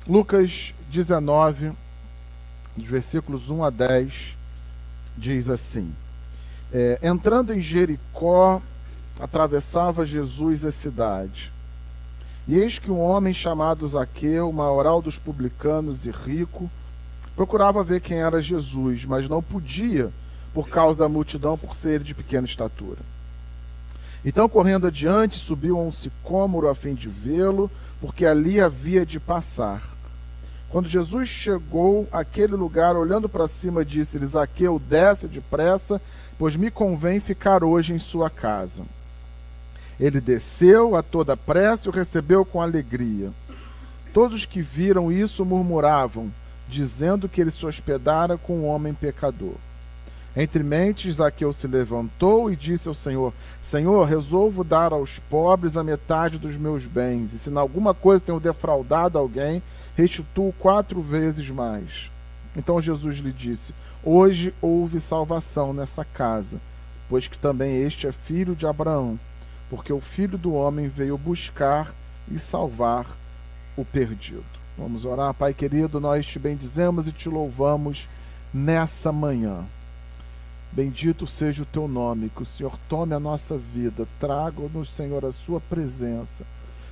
Lucas 19, dos versículos 1 a 10, diz assim: entrando em Jericó, atravessava Jesus a cidade. E eis que um homem chamado Zaqueu, maioral dos publicanos e rico, procurava ver quem era Jesus, mas não podia, por causa da multidão, por ser de pequena estatura. Então, correndo adiante, subiu a um sicômoro a fim de vê-lo, porque ali havia de passar. Quando Jesus chegou àquele lugar, olhando para cima, disse-lhe: Zaqueu, desce depressa, pois me convém ficar hoje em sua casa. Ele desceu a toda pressa e o recebeu com alegria. Todos que viram isso murmuravam, dizendo que ele se hospedara com um homem pecador. Entre mentes, Zaqueu se levantou e disse ao Senhor: Senhor, resolvo dar aos pobres a metade dos meus bens, e se em alguma coisa tenho defraudado alguém, restituo 4 vezes mais. Então Jesus lhe disse: hoje houve salvação nessa casa, pois que também este é filho de Abraão, porque o Filho do Homem veio buscar e salvar o perdido. Vamos orar. Pai querido, nós te bendizemos e te louvamos nessa manhã. Bendito seja o teu nome, que o Senhor tome a nossa vida, traga-nos, Senhor, a sua presença.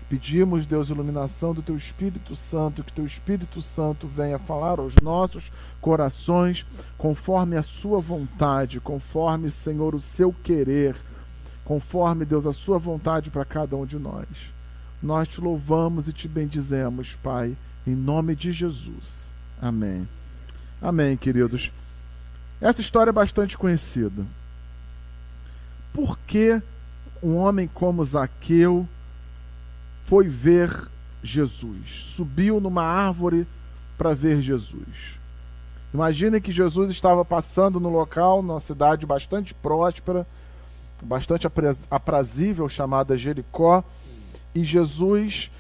Pedimos, Deus, iluminação do teu Espírito Santo, que teu Espírito Santo venha falar aos nossos corações, conforme a sua vontade, conforme, Senhor, o seu querer, conforme, Deus, a sua vontade para cada um de nós. Nós te louvamos e te bendizemos, Pai, em nome de Jesus. Amém. Amém, queridos. Essa história é bastante conhecida. Por que um homem como Zaqueu foi ver Jesus? Subiu numa árvore para ver Jesus. Imagine que Jesus estava passando no local, numa cidade bastante próspera, bastante aprazível, chamada Jericó, e Jesus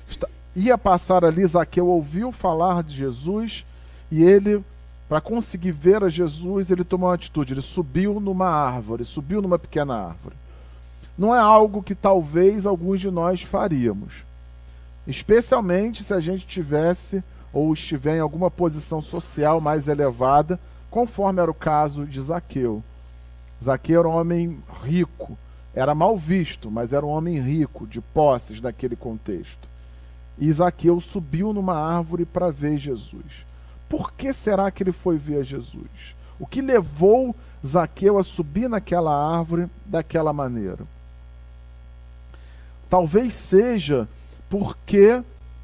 ia passar ali. Zaqueu ouviu falar de Jesus e ele, para conseguir ver a Jesus, ele tomou uma atitude, ele subiu numa árvore, subiu numa pequena árvore. Não é algo que talvez alguns de nós faríamos, especialmente se a gente tivesse ou estiver em alguma posição social mais elevada, conforme era o caso de Zaqueu. Zaqueu era um homem rico, era mal visto, mas era um homem rico, de posses naquele contexto. E Zaqueu subiu numa árvore para ver Jesus. Por que será que ele foi ver Jesus? O que levou Zaqueu a subir naquela árvore daquela maneira? Talvez seja porque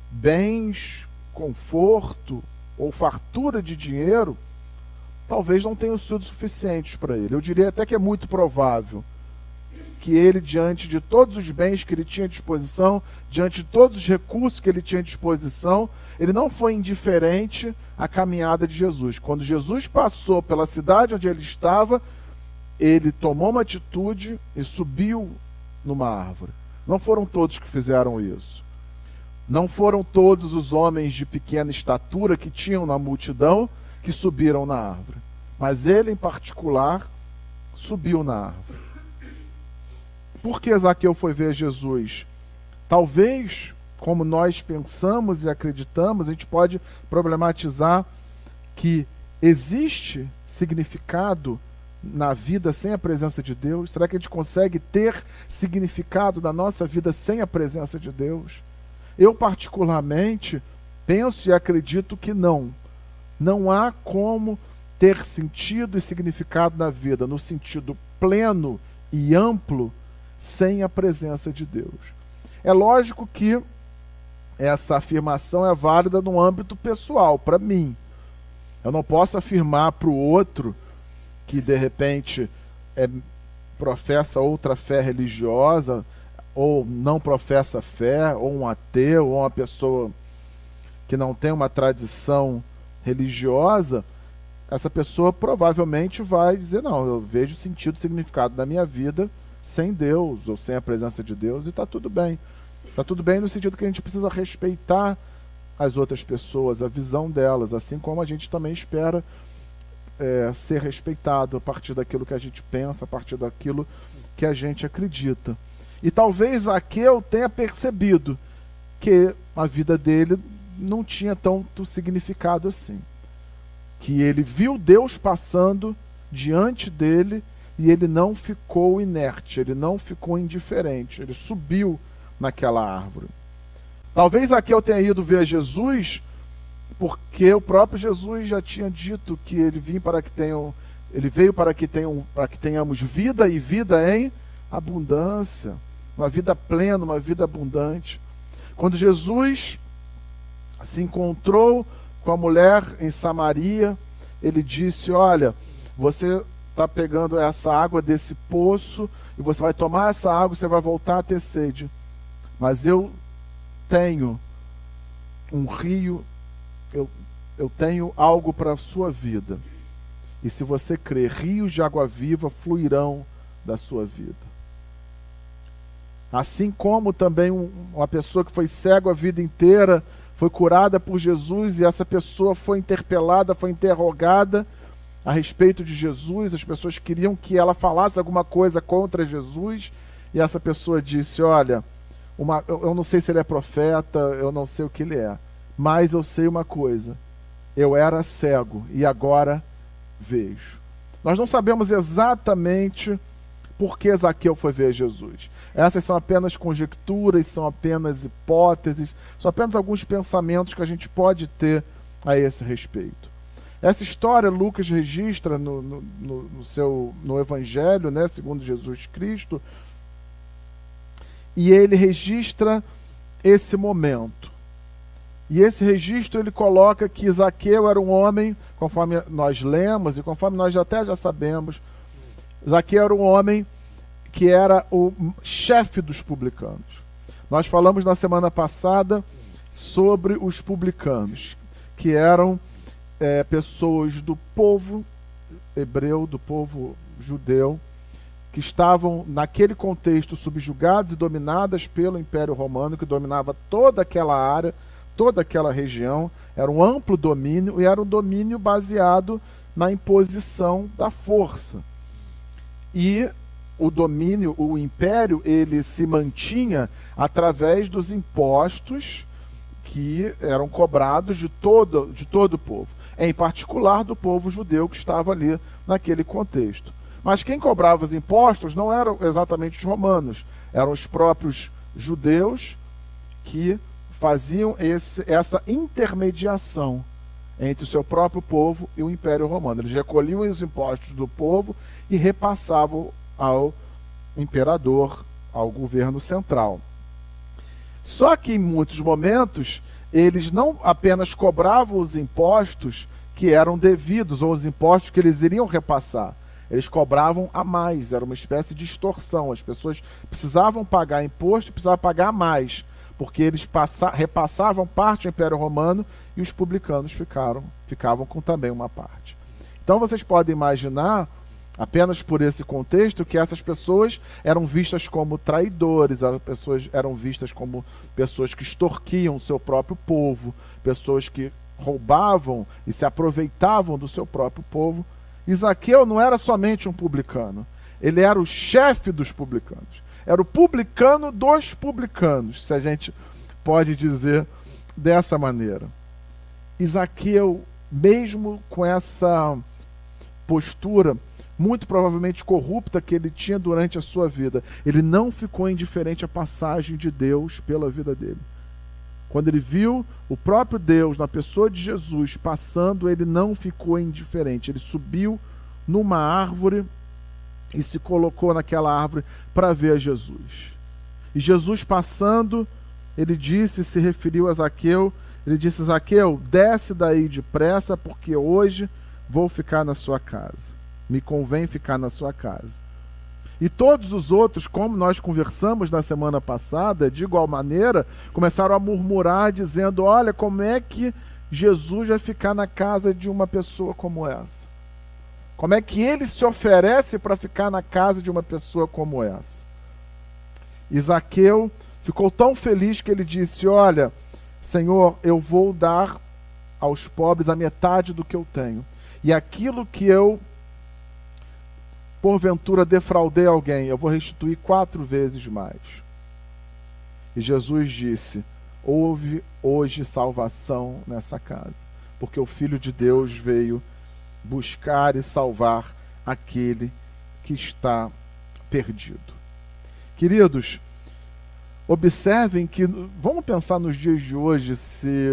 bens, conforto ou fartura de dinheiro talvez não tenham sido suficientes para ele. Eu diria até que é muito provável que ele, diante de todos os bens que ele tinha à disposição, diante de todos os recursos que ele tinha à disposição, ele não foi indiferente à caminhada de Jesus. Quando Jesus passou pela cidade onde ele estava, ele tomou uma atitude e subiu numa árvore. Não foram todos que fizeram isso. Não foram todos os homens de pequena estatura que tinham na multidão que subiram na árvore. Mas ele, em particular, subiu na árvore. Por que Zaqueu foi ver Jesus? Talvez, como nós pensamos e acreditamos, a gente pode problematizar que existe significado na vida sem a presença de Deus. Será que a gente consegue ter significado na nossa vida sem a presença de Deus? Eu, particularmente, penso e acredito que não. Não há como ter sentido e significado na vida, no sentido pleno e amplo, sem a presença de Deus. É lógico que essa afirmação é válida no âmbito pessoal, para mim. Eu não posso afirmar para o outro que, de repente, professa outra fé religiosa, ou não professa fé, ou um ateu, ou uma pessoa que não tem uma tradição religiosa. Essa pessoa provavelmente vai dizer: não, eu vejo sentido e significado da minha vida sem Deus, ou sem a presença de Deus, e está tudo bem. Está tudo bem no sentido que a gente precisa respeitar as outras pessoas, a visão delas, assim como a gente também espera ser respeitado a partir daquilo que a gente pensa, a partir daquilo que a gente acredita. E talvez Zaqueu tenha percebido que a vida dele não tinha tanto significado assim. Que ele viu Deus passando diante dele e ele não ficou inerte, ele não ficou indiferente, ele subiu naquela árvore. Talvez Zaqueu tenha ido ver Jesus, porque o próprio Jesus já tinha dito que ele veio para que tenhamos vida e vida em abundância, uma vida plena, uma vida abundante. Quando Jesus se encontrou com a mulher em Samaria, ele disse: olha, você está pegando essa água desse poço e você vai tomar essa água e você vai voltar a ter sede. Mas eu tenho um rio, eu tenho algo para a sua vida. E se você crer, rios de água viva fluirão da sua vida. Assim como também uma pessoa que foi cego a vida inteira, foi curada por Jesus e essa pessoa foi interpelada, foi interrogada a respeito de Jesus. As pessoas queriam que ela falasse alguma coisa contra Jesus e essa pessoa disse: olha, eu não sei se ele é profeta, eu não sei o que ele é, mas eu sei uma coisa, eu era cego e agora vejo. Nós não sabemos exatamente por que Zaqueu foi ver Jesus. Essas são apenas conjecturas, são apenas hipóteses, são apenas alguns pensamentos que a gente pode ter a esse respeito. Essa história Lucas registra no Evangelho, né, segundo Jesus Cristo, e ele registra esse momento. E esse registro ele coloca que Zaqueu era um homem, conforme nós lemos e conforme nós até já sabemos, Zaqueu era um homem que era o chefe dos publicanos. Nós falamos na semana passada sobre os publicanos, que eram pessoas do povo hebreu, do povo judeu, que estavam naquele contexto subjugados e dominadas pelo Império Romano, que dominava toda aquela área, toda aquela região. Era um amplo domínio e era um domínio baseado na imposição da força. E o domínio, o império, ele se mantinha através dos impostos que eram cobrados de todo o povo, em particular do povo judeu que estava ali naquele contexto. Mas quem cobrava os impostos não eram exatamente os romanos, eram os próprios judeus que faziam essa intermediação entre o seu próprio povo e o Império Romano. Eles recolhiam os impostos do povo e repassavam ao imperador, ao governo central. Só que em muitos momentos eles não apenas cobravam os impostos que eram devidos ou os impostos que eles iriam repassar, eles cobravam a mais, era uma espécie de extorsão. As pessoas precisavam pagar imposto e precisavam pagar mais, porque eles repassavam parte do Império Romano e os publicanos ficavam com também uma parte. Então vocês podem imaginar, apenas por esse contexto, que essas pessoas eram vistas como traidores, eram vistas como pessoas que extorquiam o seu próprio povo, pessoas que roubavam e se aproveitavam do seu próprio povo. E Zaqueu não era somente um publicano, ele era o chefe dos publicanos, era o publicano dos publicanos, se a gente pode dizer dessa maneira. E Zaqueu, mesmo com essa postura muito provavelmente corrupta que ele tinha durante a sua vida, ele não ficou indiferente à passagem de Deus pela vida dele. Quando ele viu o próprio Deus, na pessoa de Jesus, passando, ele não ficou indiferente. Ele subiu numa árvore e se colocou naquela árvore para ver Jesus. E Jesus passando, ele se referiu a Zaqueu, ele disse: Zaqueu, desce daí depressa, porque hoje vou ficar na sua casa. Me convém ficar na sua casa. E todos os outros, como nós conversamos na semana passada, de igual maneira, começaram a murmurar, dizendo: olha, como é que Jesus vai ficar na casa de uma pessoa como essa? Como é que ele se oferece para ficar na casa de uma pessoa como essa? E Zaqueu ficou tão feliz que ele disse: olha, Senhor, eu vou dar aos pobres a metade do que eu tenho. E aquilo que eu porventura defraudei alguém, eu vou restituir 4 vezes mais. E Jesus disse: houve hoje salvação nessa casa, porque o Filho de Deus veio buscar e salvar aquele que está perdido. Queridos, observem que, vamos pensar nos dias de hoje, se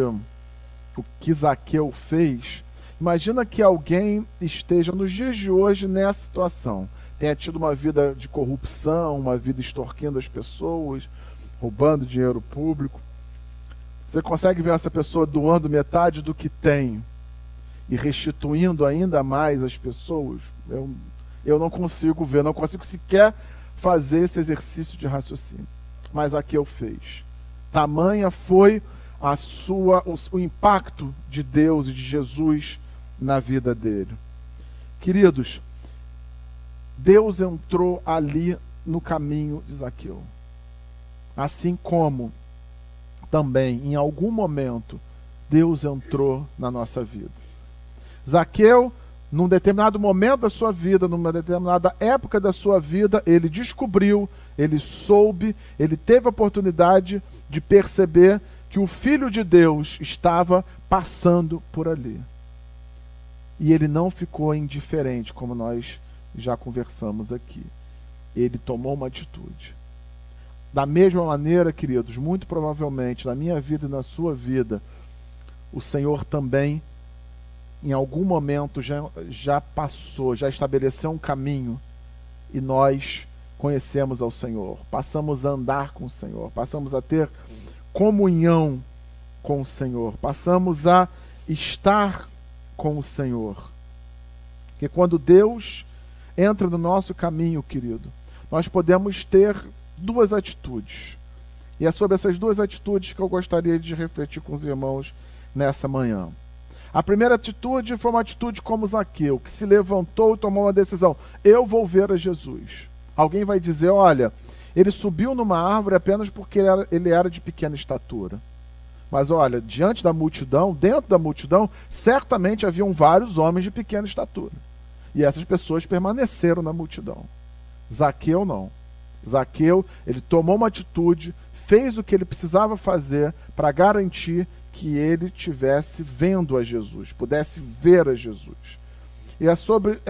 o que Zaqueu fez. Imagina que alguém esteja nos dias de hoje nessa situação, tenha tido uma vida de corrupção, uma vida extorquindo as pessoas, roubando dinheiro público. Você consegue ver essa pessoa doando metade do que tem e restituindo ainda mais as pessoas? Eu não consigo ver, não consigo sequer fazer esse exercício de raciocínio. Mas Zaqueu fez. Tamanha foi o impacto de Deus e de Jesus na vida dele. Queridos, Deus entrou ali no caminho de Zaqueu. Assim como também, em algum momento, Deus entrou na nossa vida. Zaqueu, num determinado momento da sua vida, numa determinada época da sua vida, ele descobriu, ele soube, ele teve a oportunidade de perceber que o Filho de Deus estava passando por ali. E ele não ficou indiferente, como nós já conversamos aqui. Ele tomou uma atitude. Da mesma maneira, queridos, muito provavelmente, na minha vida e na sua vida, o Senhor também, em algum momento, já passou, já estabeleceu um caminho, e nós conhecemos ao Senhor, passamos a andar com o Senhor, passamos a ter comunhão com o Senhor, passamos a estar com o Senhor. Porque quando Deus entra no nosso caminho, querido, nós podemos ter duas atitudes. E é sobre essas duas atitudes que eu gostaria de refletir com os irmãos nessa manhã. A primeira atitude foi uma atitude como Zaqueu, que se levantou e tomou uma decisão. Eu vou ver a Jesus. Alguém vai dizer, olha, ele subiu numa árvore apenas porque ele era de pequena estatura. Mas olha, diante da multidão, dentro da multidão, certamente haviam vários homens de pequena estatura. E essas pessoas permaneceram na multidão. Zaqueu não. Zaqueu, ele tomou uma atitude, fez o que ele precisava fazer para garantir que ele estivesse vendo a Jesus, pudesse ver a Jesus. E é sobre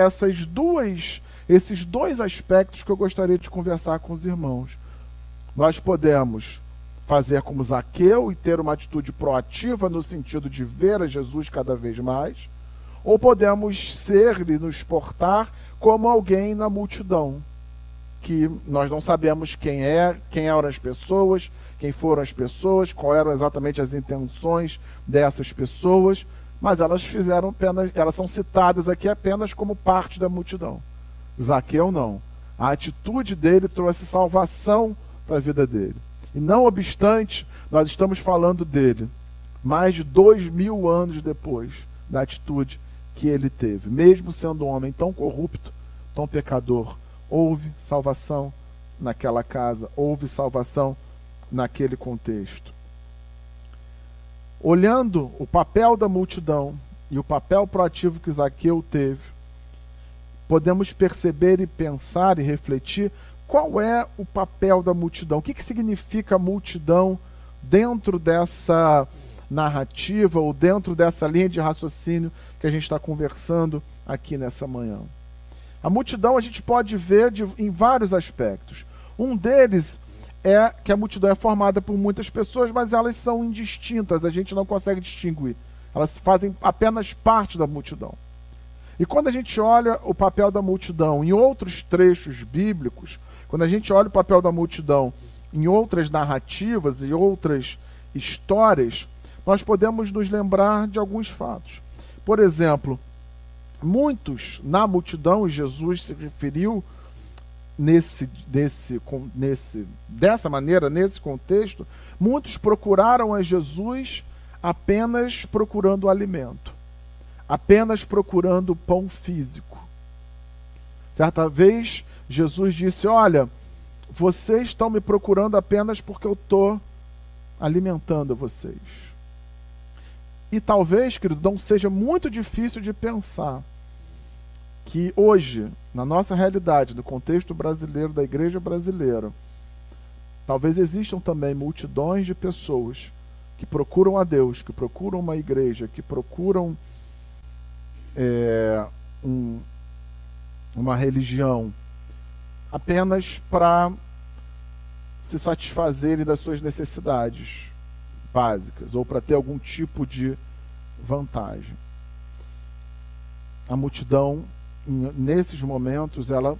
esses dois aspectos que eu gostaria de conversar com os irmãos. Nós podemos fazer como Zaqueu e ter uma atitude proativa no sentido de ver a Jesus cada vez mais, ou podemos ser e nos portar como alguém na multidão, que nós não sabemos quem eram as pessoas, quem foram as pessoas, qual eram exatamente as intenções dessas pessoas, mas elas são citadas aqui apenas como parte da multidão. Zaqueu não. A atitude dele trouxe salvação para a vida dele. E não obstante, nós estamos falando dele mais de 2000 anos depois da atitude que ele teve. Mesmo sendo um homem tão corrupto, tão pecador, houve salvação naquela casa, houve salvação naquele contexto. Olhando o papel da multidão e o papel proativo que Zaqueu teve, podemos perceber e pensar e refletir qual é o papel da multidão. O que significa multidão dentro dessa narrativa ou dentro dessa linha de raciocínio que a gente está conversando aqui nessa manhã? A multidão a gente pode ver em vários aspectos. Um deles é que a multidão é formada por muitas pessoas, mas elas são indistintas, a gente não consegue distinguir. Elas fazem apenas parte da multidão. E quando a gente olha o papel da multidão em outros trechos bíblicos, quando a gente olha o papel da multidão em outras narrativas e outras histórias, nós podemos nos lembrar de alguns fatos. Por exemplo, muitos na multidão, e Jesus se referiu dessa maneira, nesse contexto, muitos procuraram a Jesus apenas procurando alimento, apenas procurando pão físico. Certa vez, Jesus disse, olha, vocês estão me procurando apenas porque eu estou alimentando vocês. E talvez, querido, não seja muito difícil de pensar que hoje, na nossa realidade, no contexto brasileiro, da igreja brasileira, talvez existam também multidões de pessoas que procuram a Deus, que procuram uma igreja, que procuram uma religião apenas para se satisfazerem das suas necessidades básicas ou para ter algum tipo de vantagem. A multidão, nesses momentos, ela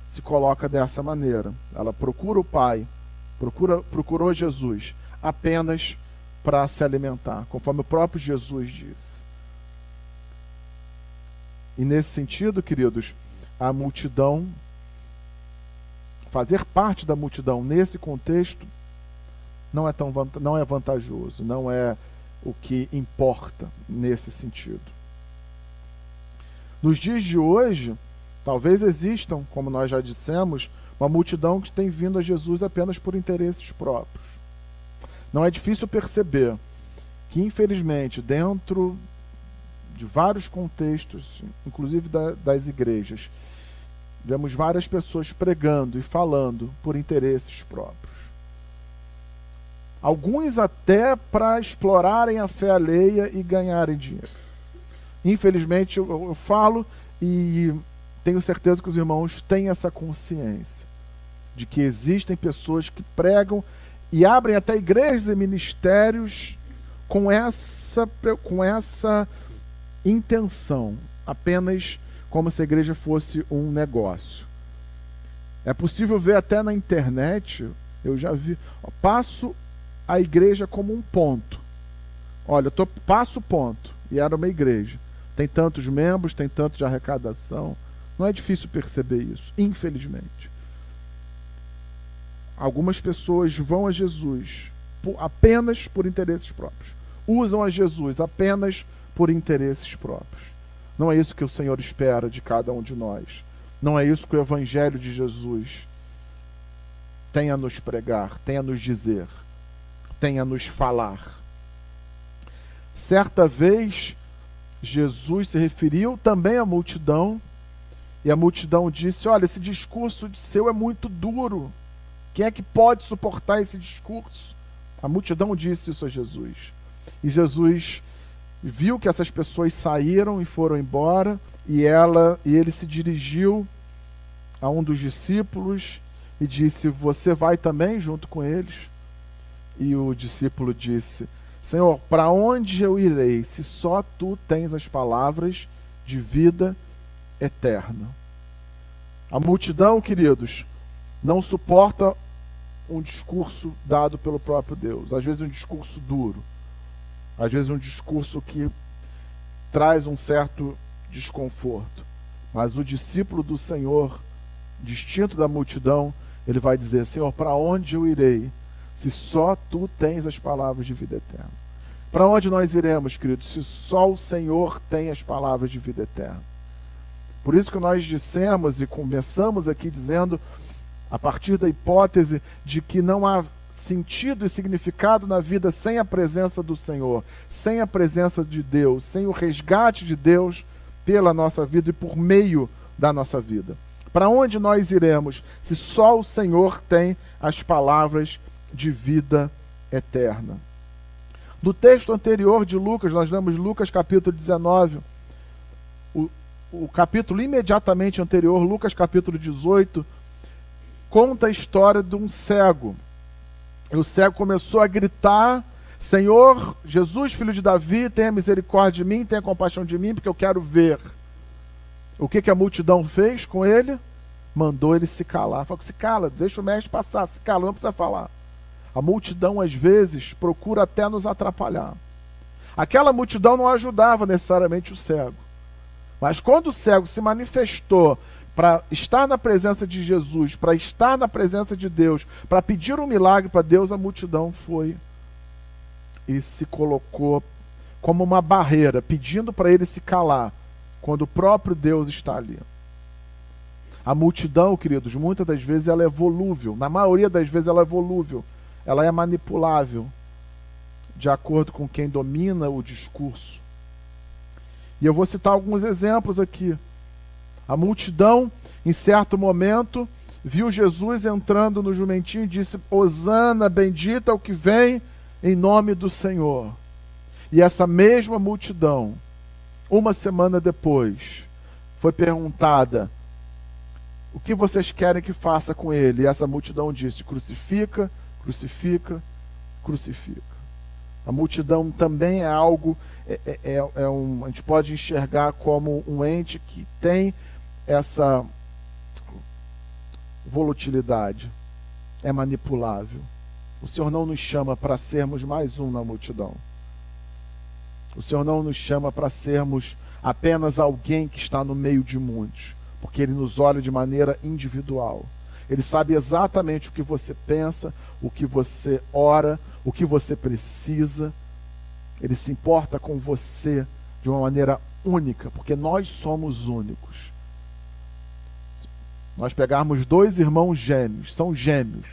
se coloca dessa maneira. Ela procura o Pai, procurou Jesus apenas para se alimentar, conforme o próprio Jesus disse. E nesse sentido, queridos, a multidão, fazer parte da multidão nesse contexto não é vantajoso, não é o que importa nesse sentido. Nos dias de hoje, talvez existam, como nós já dissemos, uma multidão que tem vindo a Jesus apenas por interesses próprios. Não é difícil perceber que, infelizmente, dentro de vários contextos, inclusive das igrejas, vemos várias pessoas pregando e falando por interesses próprios. Alguns até para explorarem a fé alheia e ganharem dinheiro. Infelizmente, eu falo e tenho certeza que os irmãos têm essa consciência de que existem pessoas que pregam e abrem até igrejas e ministérios com essa intenção, apenas como se a igreja fosse um negócio. É possível ver até na internet, eu já vi, passo a igreja como um ponto. Olha, passo ponto, e era uma igreja. Tem tantos membros, tem tanto de arrecadação. Não é difícil perceber isso, infelizmente. Algumas pessoas vão a Jesus apenas por interesses próprios. Usam a Jesus apenas por interesses próprios. Não é isso que o Senhor espera de cada um de nós. Não é isso que o Evangelho de Jesus tem a nos pregar, tem a nos dizer, tem a nos falar. Certa vez, Jesus se referiu também à multidão, e a multidão disse: olha, esse discurso seu é muito duro. Quem é que pode suportar esse discurso? A multidão disse isso a Jesus. E Jesus viu que essas pessoas saíram e foram embora, e ele se dirigiu a um dos discípulos e disse: você vai também junto com eles? E o discípulo disse: Senhor, para onde eu irei, se só tu tens as palavras de vida eterna? A multidão, queridos, não suporta um discurso dado pelo próprio Deus. Às vezes um discurso duro. Às vezes um discurso que traz um certo desconforto. Mas o discípulo do Senhor, distinto da multidão, ele vai dizer: Senhor, para onde eu irei, se só tu tens as palavras de vida eterna? Para onde nós iremos, queridos, se só o Senhor tem as palavras de vida eterna? Por isso que nós dissemos e começamos aqui dizendo, a partir da hipótese de que não há sentido e significado na vida sem a presença do Senhor, sem a presença de Deus, sem o resgate de Deus pela nossa vida e por meio da nossa vida. Para onde nós iremos, se só o Senhor tem as palavras de vida eterna? No texto anterior de Lucas, nós lemos Lucas capítulo 19, o capítulo imediatamente anterior, Lucas capítulo 18, conta a história de um cego. E o cego começou a gritar: Senhor, Jesus, filho de Davi, tenha misericórdia de mim, tenha compaixão de mim, porque eu quero ver. O que a multidão fez com ele? Mandou ele se calar. Falou: se cala, deixa o mestre passar, se cala, não precisa falar. A multidão, às vezes, procura até nos atrapalhar. Aquela multidão não ajudava necessariamente o cego. Mas quando o cego se manifestou para estar na presença de Jesus, para estar na presença de Deus, para pedir um milagre para Deus, a multidão foi e se colocou como uma barreira, pedindo para ele se calar, quando o próprio Deus está ali. A multidão, queridos, muitas das vezes ela é volúvel, na maioria das vezes ela é volúvel, ela é manipulável, de acordo com quem domina o discurso. E eu vou citar alguns exemplos aqui. A multidão, em certo momento, viu Jesus entrando no jumentinho e disse: Hosana, bendito é o que vem em nome do Senhor. E essa mesma multidão, uma semana depois, foi perguntada: o que vocês querem que faça com ele? E essa multidão disse: crucifica, crucifica, crucifica. A multidão também é algo, a gente pode enxergar como um ente que tem essa volatilidade, é manipulável. O Senhor não nos chama para sermos mais um na multidão. O Senhor não nos chama para sermos apenas alguém que está no meio de muitos, porque Ele nos olha de maneira individual. Ele sabe exatamente o que você pensa, o que você ora, o que você precisa. Ele se importa com você de uma maneira única, porque nós somos únicos. Nós pegarmos dois irmãos gêmeos, são gêmeos,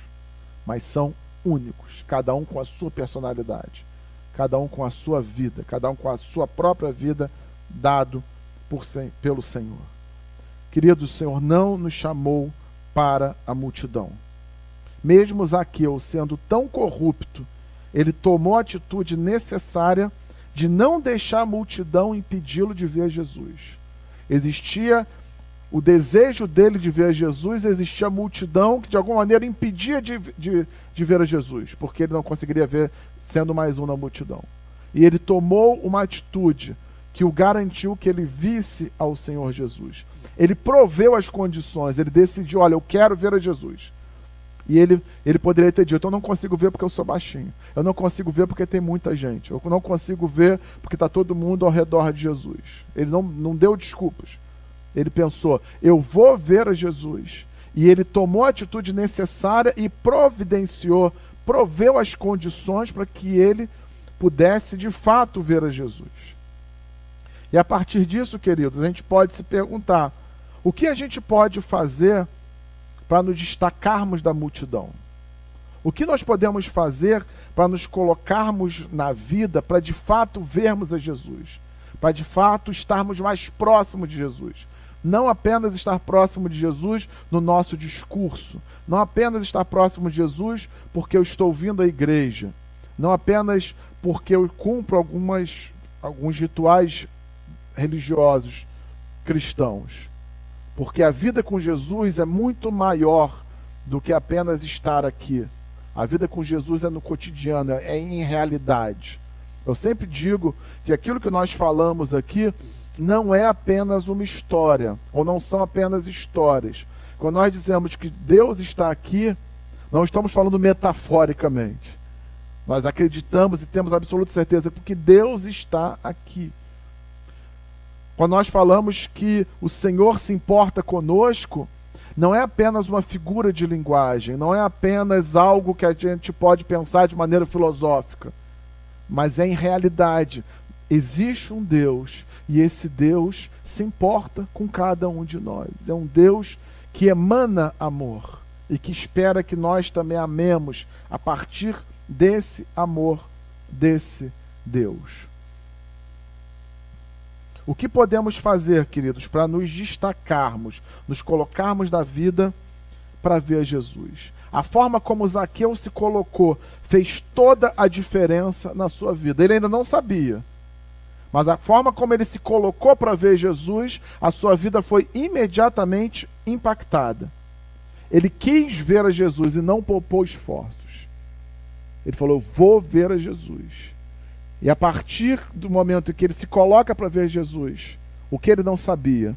mas são únicos, cada um com a sua personalidade, cada um com a sua vida, cada um com a sua própria vida dado pelo Senhor. Querido, o Senhor não nos chamou para a multidão. Mesmo Zaqueu sendo tão corrupto, ele tomou a atitude necessária de não deixar a multidão impedi-lo de ver Jesus. Existia o desejo dele de ver Jesus, existia a multidão que de alguma maneira impedia de ver a Jesus, porque ele não conseguiria ver sendo mais um na multidão. E ele tomou uma atitude que o garantiu que ele visse ao Senhor Jesus. Ele proveu as condições, ele decidiu: olha, eu quero ver a Jesus. E ele poderia ter dito: eu não consigo ver porque eu sou baixinho, eu não consigo ver porque tem muita gente, eu não consigo ver porque está todo mundo ao redor de Jesus. Ele não deu desculpas. Ele pensou: eu vou ver a Jesus. E ele tomou a atitude necessária e providenciou, proveu as condições para que ele pudesse de fato ver a Jesus. E a partir disso, queridos, a gente pode se perguntar: o que a gente pode fazer para nos destacarmos da multidão? O que nós podemos fazer para nos colocarmos na vida, para de fato vermos a Jesus, para de fato estarmos mais próximos de Jesus? Não apenas estar próximo de Jesus no nosso discurso, não apenas estar próximo de Jesus porque eu estou vindo à igreja, não apenas porque eu cumpro alguns rituais religiosos cristãos, porque a vida com Jesus é muito maior do que apenas estar aqui. A vida com Jesus é no cotidiano, é em realidade. Eu sempre digo que aquilo que nós falamos aqui não é apenas uma história, ou não são apenas histórias. Quando nós dizemos que Deus está aqui, não estamos falando metaforicamente. Nós acreditamos e temos absoluta certeza porque Deus está aqui. Quando nós falamos que o Senhor se importa conosco, não é apenas uma figura de linguagem, não é apenas algo que a gente pode pensar de maneira filosófica, mas é em realidade. Existe um Deus, e esse Deus se importa com cada um de nós. É um Deus que emana amor e que espera que nós também amemos a partir desse amor, desse Deus. O que podemos fazer, queridos, para nos destacarmos, nos colocarmos da vida para ver Jesus? A forma como Zaqueu se colocou fez toda a diferença na sua vida. Ele ainda não sabia, mas a forma como ele se colocou para ver Jesus, a sua vida foi imediatamente impactada. Ele quis ver a Jesus e não poupou esforços. Ele falou: eu vou ver a Jesus. E a partir do momento em que ele se coloca para ver Jesus, o que ele não sabia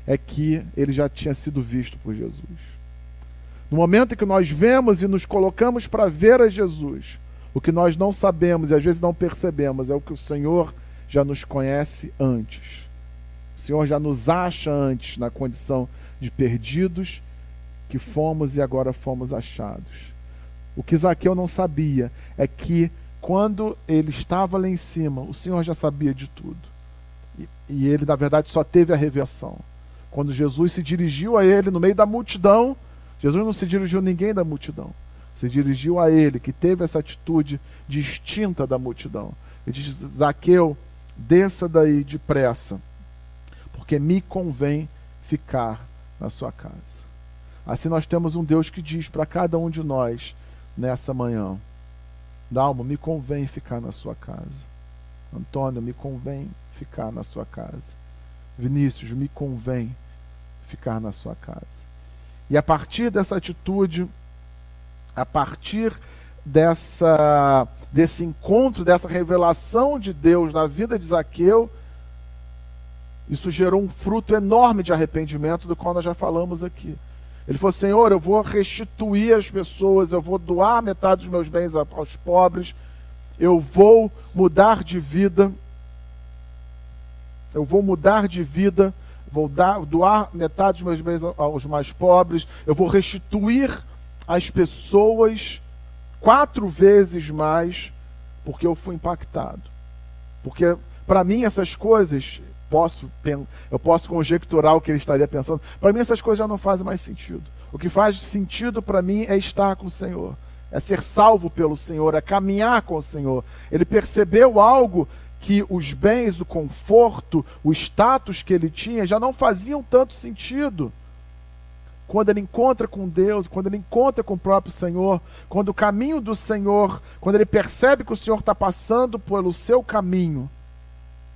é que ele já tinha sido visto por Jesus. No momento em que nós vemos e nos colocamos para ver a Jesus, o que nós não sabemos e às vezes não percebemos é o que o Senhor já nos conhece antes. O Senhor já nos acha antes na condição de perdidos que fomos e agora fomos achados. O que Zaqueu não sabia é que quando ele estava lá em cima, o Senhor já sabia de tudo. E ele, na verdade, só teve a revelação. Quando Jesus se dirigiu a ele no meio da multidão, Jesus não se dirigiu a ninguém da multidão. Se dirigiu a ele, que teve essa atitude distinta da multidão. Ele disse: Zaqueu, desça daí depressa, porque me convém ficar na sua casa. Assim nós temos um Deus que diz para cada um de nós nessa manhã: Dalmo, me convém ficar na sua casa. Antônio, me convém ficar na sua casa. Vinícius, me convém ficar na sua casa. E a partir dessa atitude, a partir desse encontro, dessa revelação de Deus na vida de Zaqueu, isso gerou um fruto enorme de arrependimento, do qual nós já falamos aqui. Ele falou: Senhor, eu vou restituir as pessoas, eu vou doar metade dos meus bens aos pobres, eu vou mudar de vida, vou doar metade dos meus bens aos mais pobres, eu vou restituir as pessoas 4 vezes mais, porque eu fui impactado. Porque, para mim, essas coisas, eu posso conjecturar o que ele estaria pensando, para mim essas coisas já não fazem mais sentido. O que faz sentido para mim é estar com o Senhor, é ser salvo pelo Senhor, é caminhar com o Senhor. Ele percebeu algo que os bens, o conforto, o status que ele tinha já não faziam tanto sentido. Quando ele encontra com Deus, quando ele encontra com o próprio Senhor, quando o caminho do Senhor, quando ele percebe que o Senhor está passando pelo seu caminho,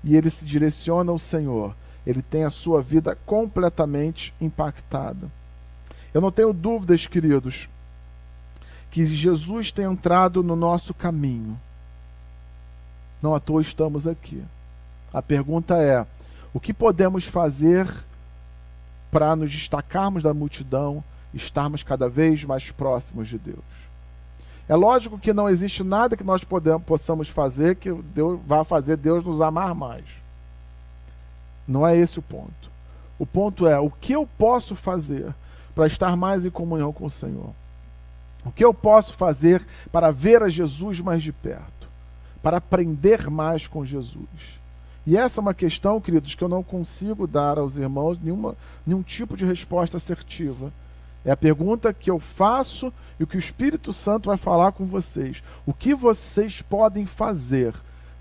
e ele se direciona ao Senhor, ele tem a sua vida completamente impactada. Eu não tenho dúvidas, queridos, que Jesus tem entrado no nosso caminho. Não à toa estamos aqui. A pergunta é: o que podemos fazer para nos destacarmos da multidão, estarmos cada vez mais próximos de Deus? É lógico que não existe nada que nós possamos fazer que Deus vá fazer Deus nos amar mais. Não é esse o ponto. O ponto é: o que eu posso fazer para estar mais em comunhão com o Senhor? O que eu posso fazer para ver a Jesus mais de perto? Para aprender mais com Jesus? E essa é uma questão, queridos, que eu não consigo dar aos irmãos nenhum tipo de resposta assertiva. É a pergunta que eu faço e o que o Espírito Santo vai falar com vocês. O que vocês podem fazer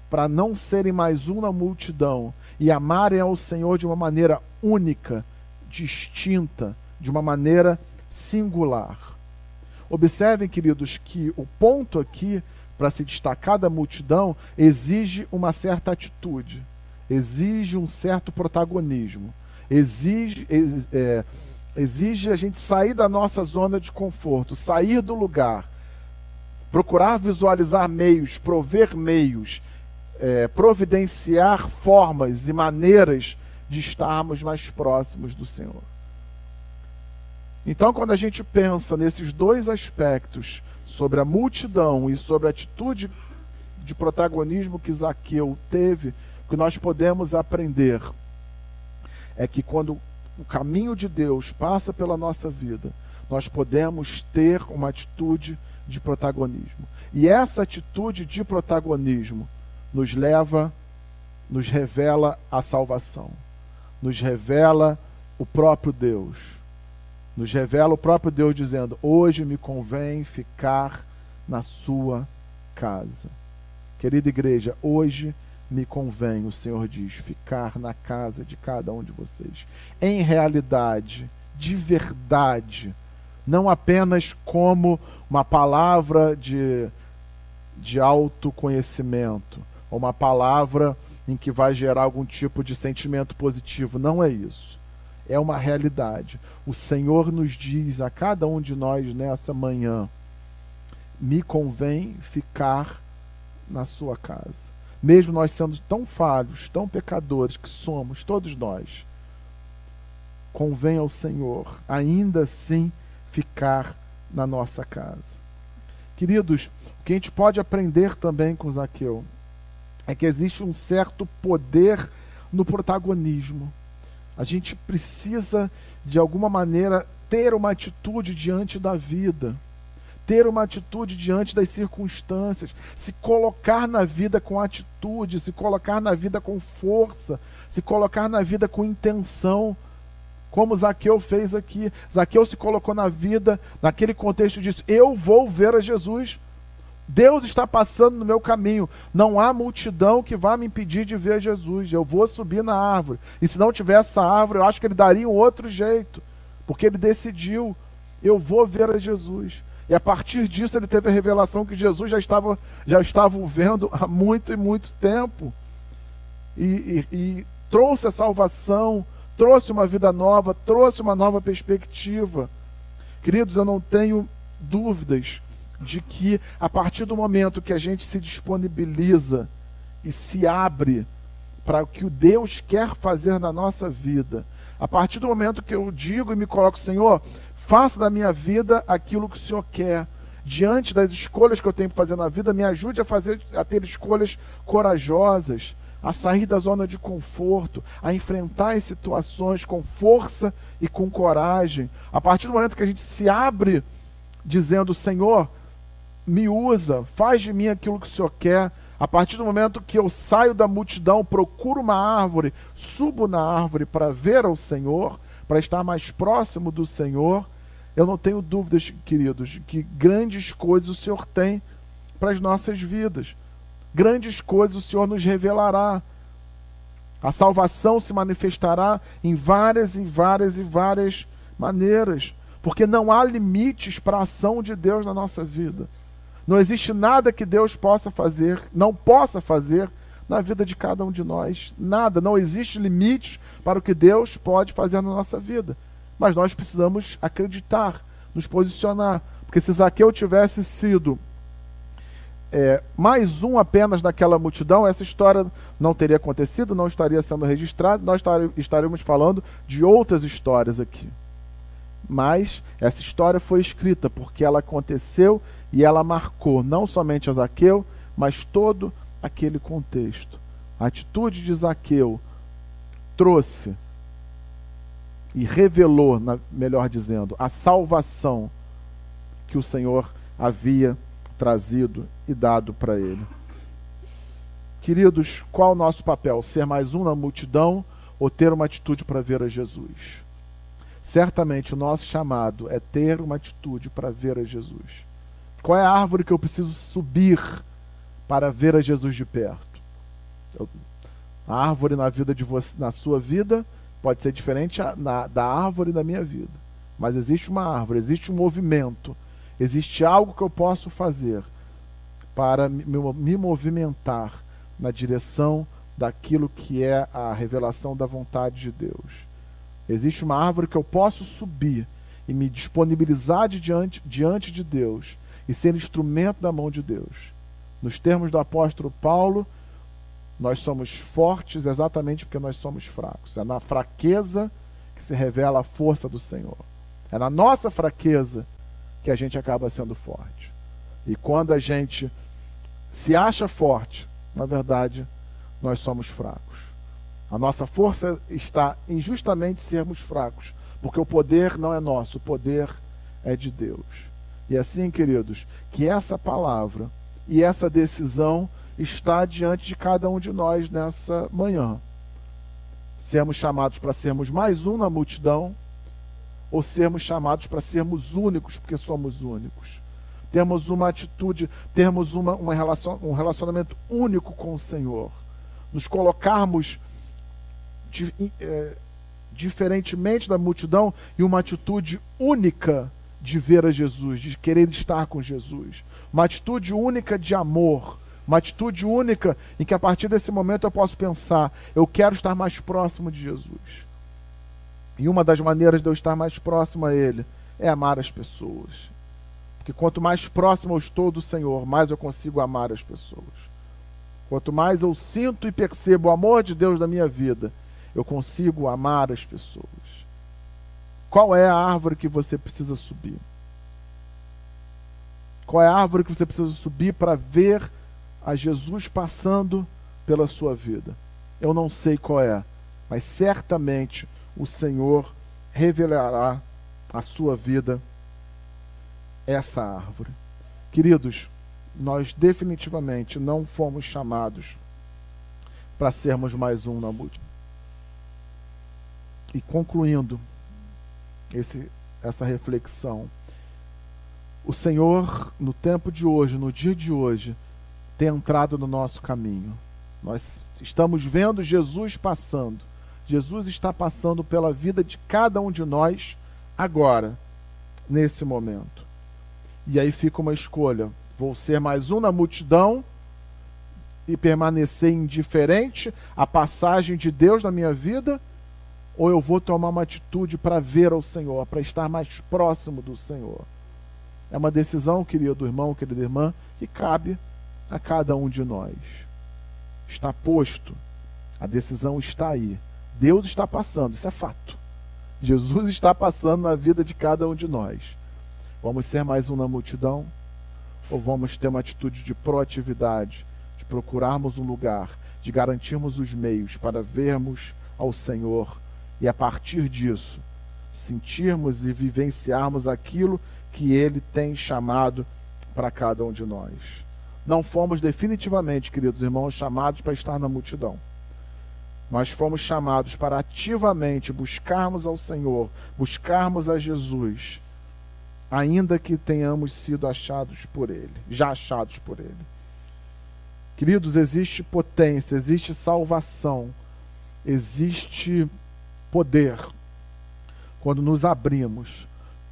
para não serem mais um na multidão e amarem ao Senhor de uma maneira única, distinta, de uma maneira singular? Observem, queridos, que o ponto aqui, para se destacar da multidão, exige uma certa atitude, exige um certo protagonismo, exige a gente sair da nossa zona de conforto, sair do lugar, procurar visualizar meios, prover meios, providenciar formas e maneiras de estarmos mais próximos do Senhor. Então, quando a gente pensa nesses dois aspectos, sobre a multidão e sobre a atitude de protagonismo que Zaqueu teve, o que nós podemos aprender é que quando o caminho de Deus passa pela nossa vida, nós podemos ter uma atitude de protagonismo. E essa atitude de protagonismo nos revela a salvação, nos revela o próprio Deus. Nos revela o próprio Deus dizendo: hoje me convém ficar na sua casa. Querida igreja, hoje me convém, o Senhor diz, ficar na casa de cada um de vocês. Em realidade, de verdade, não apenas como uma palavra de autoconhecimento, ou uma palavra em que vai gerar algum tipo de sentimento positivo. Não é isso. É uma realidade. O Senhor nos diz a cada um de nós nessa manhã: me convém ficar na sua casa. Mesmo nós sendo tão falhos, tão pecadores que somos, todos nós, convém ao Senhor ainda assim ficar na nossa casa. Queridos, o que a gente pode aprender também com Zaqueu é que existe um certo poder no protagonismo. A gente precisa, de alguma maneira, ter uma atitude diante da vida, ter uma atitude diante das circunstâncias, se colocar na vida com atitude, se colocar na vida com força, se colocar na vida com intenção, como Zaqueu fez aqui. Zaqueu se colocou na vida, naquele contexto e disse: eu vou ver a Jesus. Deus está passando no meu caminho. Não há multidão que vá me impedir de ver Jesus. Eu vou subir na árvore. E se não tivesse essa árvore, eu acho que ele daria um outro jeito. Porque ele decidiu: eu vou ver a Jesus. E a partir disso ele teve a revelação que Jesus já estava o vendo há muito e muito tempo. E trouxe a salvação, trouxe uma vida nova, trouxe uma nova perspectiva. Queridos, eu não tenho dúvidas de que a partir do momento que a gente se disponibiliza e se abre para o que o Deus quer fazer na nossa vida, a partir do momento que eu digo e me coloco, Senhor, faça da minha vida aquilo que o Senhor quer, diante das escolhas que eu tenho que fazer na vida, me ajude a ter escolhas corajosas, a sair da zona de conforto, a enfrentar as situações com força e com coragem. A partir do momento que a gente se abre dizendo, Senhor, me usa, faz de mim aquilo que o Senhor quer. A partir do momento que eu saio da multidão, procuro uma árvore, subo na árvore para ver ao Senhor, para estar mais próximo do Senhor, eu não tenho dúvidas, queridos, de que grandes coisas o Senhor tem para as nossas vidas. Grandes coisas o Senhor nos revelará. A salvação se manifestará em várias maneiras, porque não há limites para a ação de Deus na nossa vida. Não existe nada que Deus possa fazer, não possa fazer na vida de cada um de nós. Nada, não existe limites para o que Deus pode fazer na nossa vida. Mas nós precisamos acreditar, nos posicionar, porque se Zaqueu tivesse sido mais um apenas daquela multidão, essa história não teria acontecido, não estaria sendo registrada, nós estaríamos falando de outras histórias aqui. Mas essa história foi escrita porque ela aconteceu e ela marcou não somente a Zaqueu, mas todo aquele contexto. A atitude de Zaqueu trouxe e revelou, melhor dizendo, a salvação que o Senhor havia trazido e dado para ele. Queridos, qual o nosso papel? Ser mais um na multidão ou ter uma atitude para ver a Jesus? Certamente o nosso chamado é ter uma atitude para ver a Jesus. Qual é a árvore que eu preciso subir para ver a Jesus de perto? A árvore na vida de você, na sua vida pode ser diferente da árvore da minha vida. Mas existe uma árvore, existe um movimento, existe algo que eu posso fazer para me movimentar na direção daquilo que é a revelação da vontade de Deus. Existe uma árvore que eu posso subir e me disponibilizar diante de Deus e ser instrumento da mão de Deus. Nos termos do apóstolo Paulo, nós somos fortes exatamente porque nós somos fracos. É na fraqueza que se revela a força do Senhor. É na nossa fraqueza que a gente acaba sendo forte. E quando a gente se acha forte, na verdade, nós somos fracos. A nossa força está em justamente sermos fracos, porque o poder não é nosso, o poder é de Deus. E assim, queridos, que essa palavra e essa decisão está diante de cada um de nós nessa manhã. Sermos chamados para sermos mais um na multidão, ou sermos chamados para sermos únicos, porque somos únicos. Termos uma atitude, termos um relacionamento único com o Senhor. Nos colocarmos diferentemente da multidão e uma atitude única de ver a Jesus, de querer estar com Jesus. Uma atitude única de amor. Uma atitude única em que a partir desse momento eu posso pensar, eu quero estar mais próximo de Jesus. E uma das maneiras de eu estar mais próximo a Ele é amar as pessoas. Porque quanto mais próximo eu estou do Senhor, mais eu consigo amar as pessoas. Quanto mais eu sinto e percebo o amor de Deus na minha vida, eu consigo amar as pessoas. Qual é a árvore que você precisa subir? Qual é a árvore que você precisa subir para ver a Jesus passando pela sua vida? Eu não sei qual é, mas certamente o Senhor revelará à sua vida essa árvore. Queridos, nós definitivamente não fomos chamados para sermos mais um na multidão. E concluindo essa reflexão, o Senhor, no tempo de hoje, no dia de hoje, tem entrado no nosso caminho. Nós estamos vendo Jesus passando. Jesus está passando pela vida de cada um de nós agora, nesse momento. E aí fica uma escolha: vou ser mais um na multidão e permanecer indiferente à passagem de Deus na minha vida, ou eu vou tomar uma atitude para ver ao Senhor, para estar mais próximo do Senhor? É uma decisão, querido irmão, querida irmã, que cabe a cada um de nós. Está posto, a decisão está aí. Deus está passando, isso é fato. Jesus está passando na vida de cada um de nós. Vamos ser mais um na multidão? Ou vamos ter uma atitude de proatividade, de procurarmos um lugar, de garantirmos os meios para vermos ao Senhor e, a partir disso, sentirmos e vivenciarmos aquilo que Ele tem chamado para cada um de nós? Não fomos definitivamente, queridos irmãos, chamados para estar na multidão. Nós fomos chamados para ativamente buscarmos ao Senhor, buscarmos a Jesus, ainda que tenhamos sido achados por Ele, já achados por Ele. Queridos, existe potência, existe salvação, existe poder quando nos abrimos,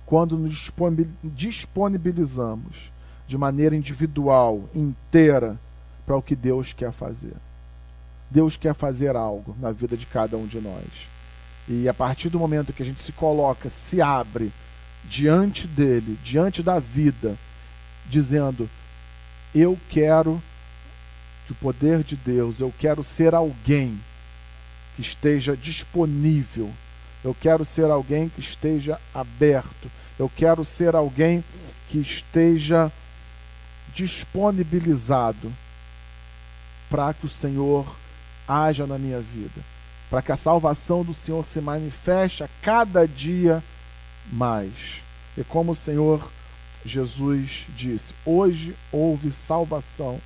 quando nos disponibilizamos de maneira individual, inteira, para o que Deus quer fazer. Deus quer fazer algo na vida de cada um de nós. E a partir do momento que a gente se coloca, se abre diante dele, diante da vida, dizendo: eu quero o poder de Deus, eu quero ser alguém que esteja disponível, eu quero ser alguém que esteja aberto, eu quero ser alguém que esteja disponibilizado para que o Senhor haja na minha vida, para que a salvação do Senhor se manifeste a cada dia mais. E como o Senhor Jesus disse, hoje houve salvação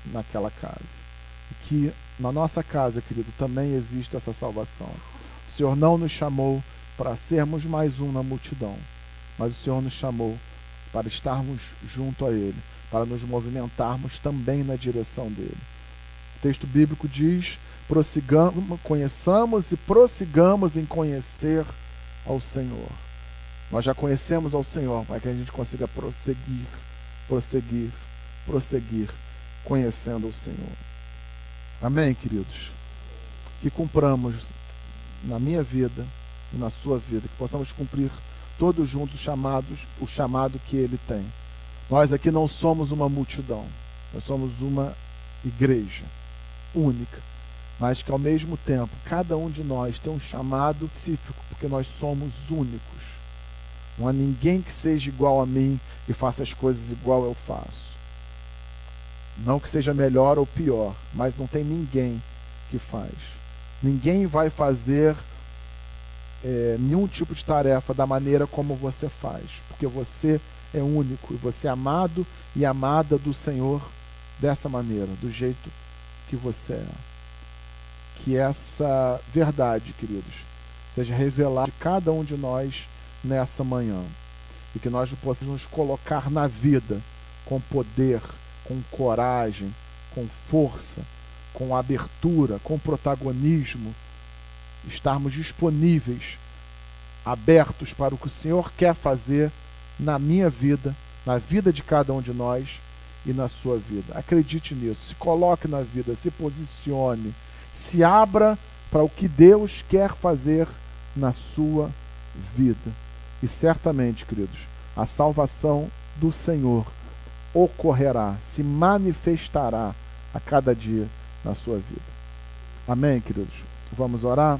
naquela casa. E que na nossa casa, querido, também existe essa salvação. O Senhor não nos chamou para sermos mais um na multidão, mas o Senhor nos chamou para estarmos junto a Ele, para nos movimentarmos também na direção dEle. O texto bíblico diz: conheçamos e prossigamos em conhecer ao Senhor. Nós já conhecemos ao Senhor, para que a gente consiga prosseguir, conhecendo o Senhor. Amém, queridos? Que cumpramos na minha vida e na sua vida, que possamos cumprir todos juntos o chamado que Ele tem. Nós aqui não somos uma multidão, nós somos uma igreja única, mas que ao mesmo tempo cada um de nós tem um chamado específico, porque nós somos únicos. Não há ninguém que seja igual a mim e faça as coisas igual eu faço. Não que seja melhor ou pior, mas não tem ninguém que faz. Ninguém vai fazer nenhum tipo de tarefa da maneira como você faz, porque você é único e você é amado e amada do Senhor dessa maneira, do jeito que você é. Que essa verdade, queridos, seja revelada de cada um de nós nessa manhã, e que nós possamos nos colocar na vida com poder, com coragem, com força, com abertura, com protagonismo, estarmos disponíveis, abertos para o que o Senhor quer fazer na minha vida, na vida de cada um de nós e na sua vida. Acredite nisso, se coloque na vida, se posicione, se abra para o que Deus quer fazer na sua vida. E certamente, queridos, a salvação do Senhor ocorrerá, se manifestará a cada dia na sua vida. Amém, queridos? Vamos orar?